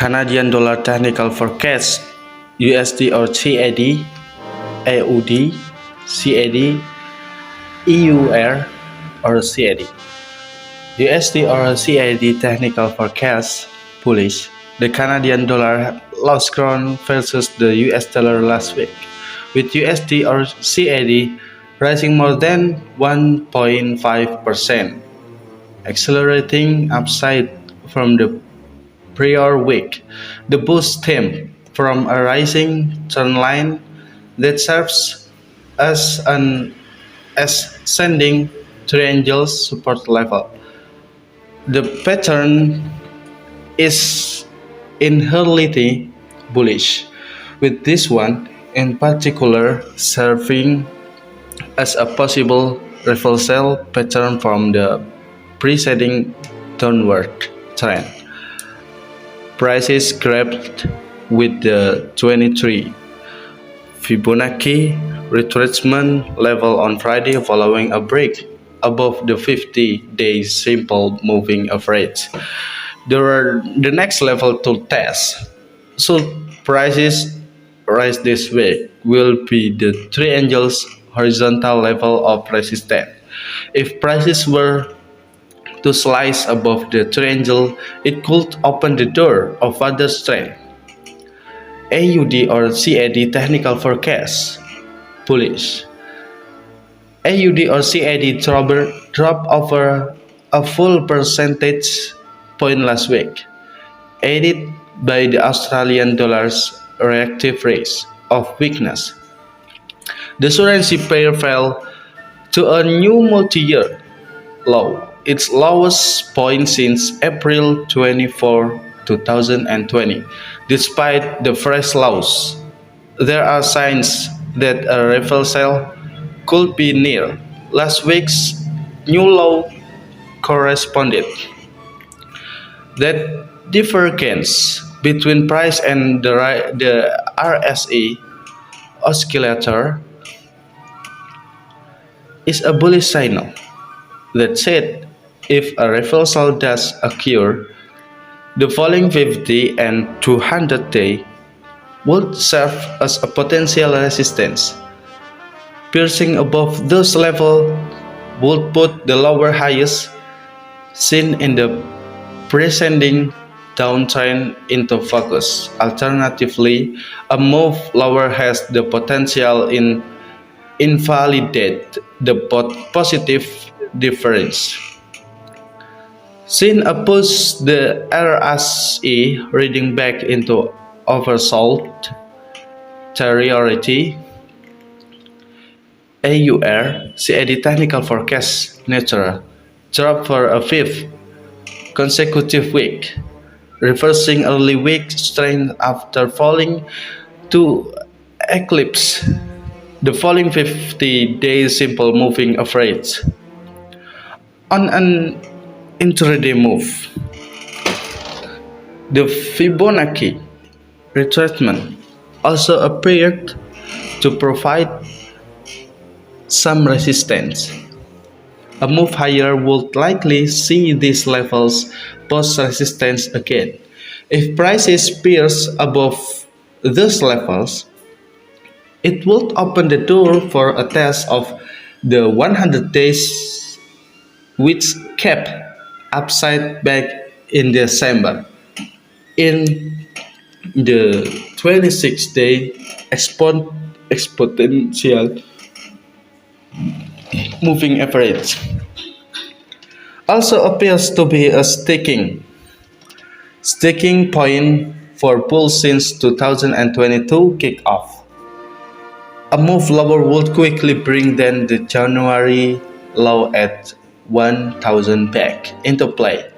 Canadian dollar technical forecast, USD or CAD, AUD, CAD, EUR or CAD. USD or CAD technical forecast, bullish. The Canadian dollar lost ground versus the US dollar last week, with USD or CAD rising more than 1.5%, accelerating upside from the prior week. The boost stemmed from a rising trendline that serves as an ascending triangle support level. The pattern is inherently bullish, with this one in particular serving as a possible reversal pattern from the preceding downward trend. Prices grappled with the 23 Fibonacci retracement level on Friday following a break above the 50-day simple moving average. The next level to test, should prices rise this week, will be the triangle's horizontal level of resistance. If prices were to slice above the triangle, it could open the door of further strength. AUD or CAD technical forecast, bullish. AUD or CAD dropped over a full percentage point last week, aided by the Australian dollar's reactive race of weakness. The currency pair fell to a new multi-year low, its lowest point since April 24, 2020. Despite the fresh lows, there are signs that a reversal could be near. Last week's new low corresponded. That divergence between price and the RSI oscillator is a bullish signal. That said, if a reversal does occur, the falling 50 and 200-day would serve as a potential resistance. Piercing above those levels would put the lower highs seen in the preceding downtrend into focus. Alternatively, a move lower has the potential in invalidate the positive difference. Since a push the RSI reading back into oversold territory, AUR CAD technical forecast natural dropped for a fifth consecutive week, reversing early week strength after falling to eclipse the falling 50-day simple moving average. On an intraday move, the Fibonacci retracement also appeared to provide some resistance. A move higher would likely see these levels pose resistance again. If prices pierce above those levels, it would open the door for a test of the 100 days, which kept upside back in December. In the 26-day exponential moving average also appears to be a sticking point for bulls since 2022 kick-off. A move lower would quickly bring then the January low at 1,000 back into play.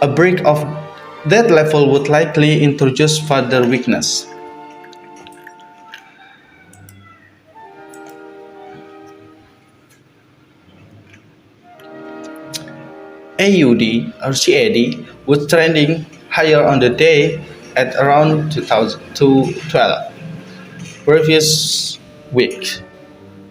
A break of that level would likely introduce further weakness. AUD or CAD was trending higher on the day at around 212 previous week.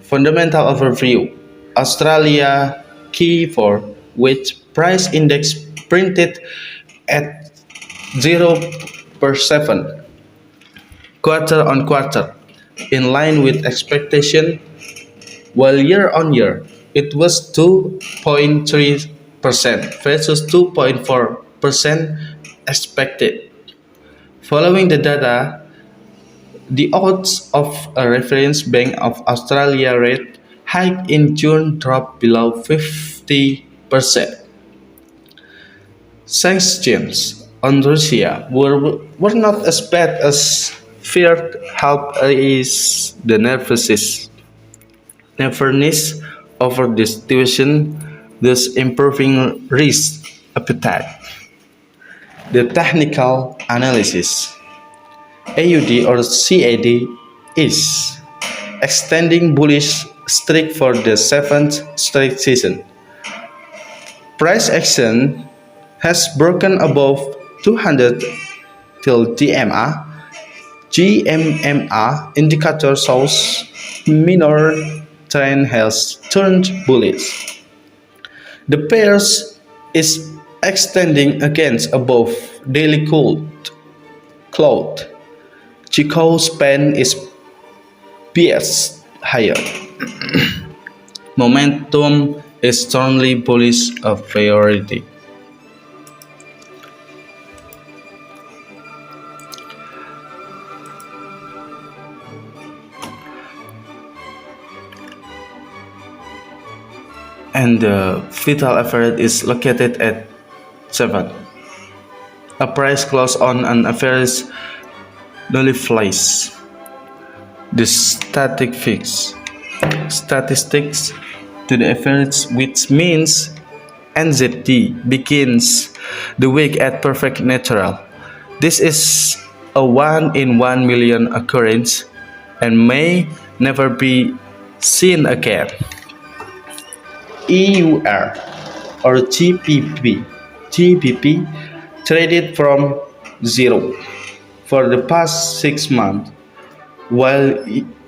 Fundamental overview: Australia key for which price index printed at 0 quarter on quarter, in line with expectation, while year on year it was 2.3% versus 2.4% expected. Following the data, the odds of a reference Bank of Australia rate hike in June dropped below 50%. Sanctions on Russia were not as bad as feared, help ease the nervousness over the situation, thus improving risk appetite. The technical analysis AUD or CAD is extending bullish streak for the seventh straight season. Price action has broken above 200 till DMA. GMMA indicator shows minor trend has turned bullish. The pairs is extending against above daily cloud. Chico span is biased higher. Momentum is strongly bullish a priority. And the vital average is located at 7. A price close on an average nullifies the statistics to the average, which means NZD begins the week at perfect neutral. This is a 1 in 1 million occurrence and may never be seen again. EUR or GBP traded from 0 for the past 6 months, while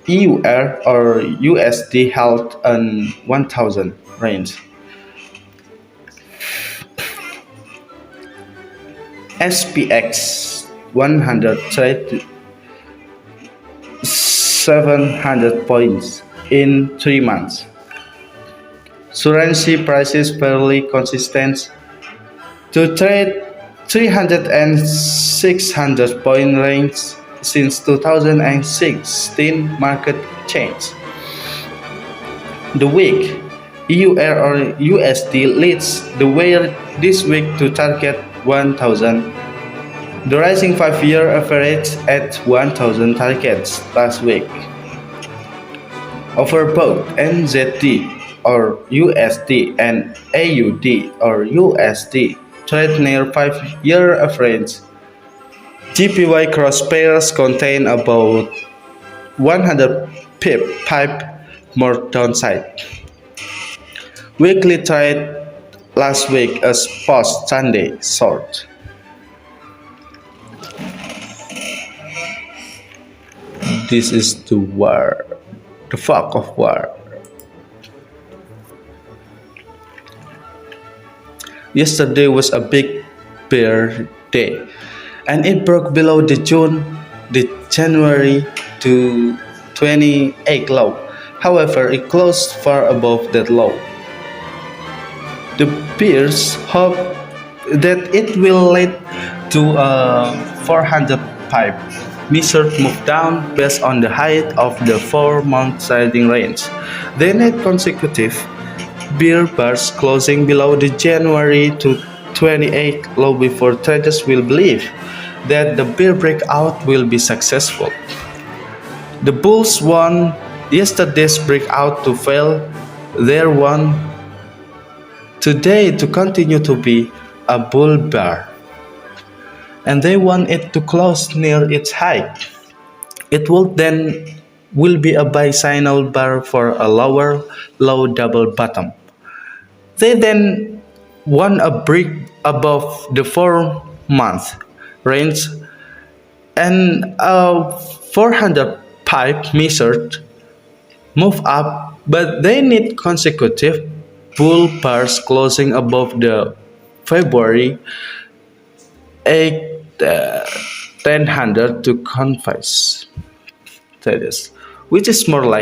EUR or USD held an 1000 range. SPX 100 traded 700 points in 3 months. Currency prices fairly consistent to trade 300 and 600 point range since 2016 market change. The week EUR or USD leads the way this week to target 1000. The rising 5-year average at 1000 targets last week. Over both NZD or USD and AUD or USD trade near 5-year average. GPY cross pairs contain about 100 pip more downside. Weekly trade last week as post Sunday short. This is the war, the fog of war. Yesterday was a big bear day, and it broke below the January to 28 low. However, it closed far above that low. The bears hope that it will lead to a 400 measured move down based on the height of the 4-month trading range. They need consecutive bear bars closing below the January to 28 low before traders will believe that the bear breakout will be successful. The bulls want yesterday's breakout to fail. They want today to continue to be a bull bear, and they want it to close near its high. It will be a buy signal bar for a lower low double bottom. They then want a break above the 4-month range and a 400 measured move up, but they need consecutive bull bars closing above the February 8 1000 to confess. That is, which is more likely.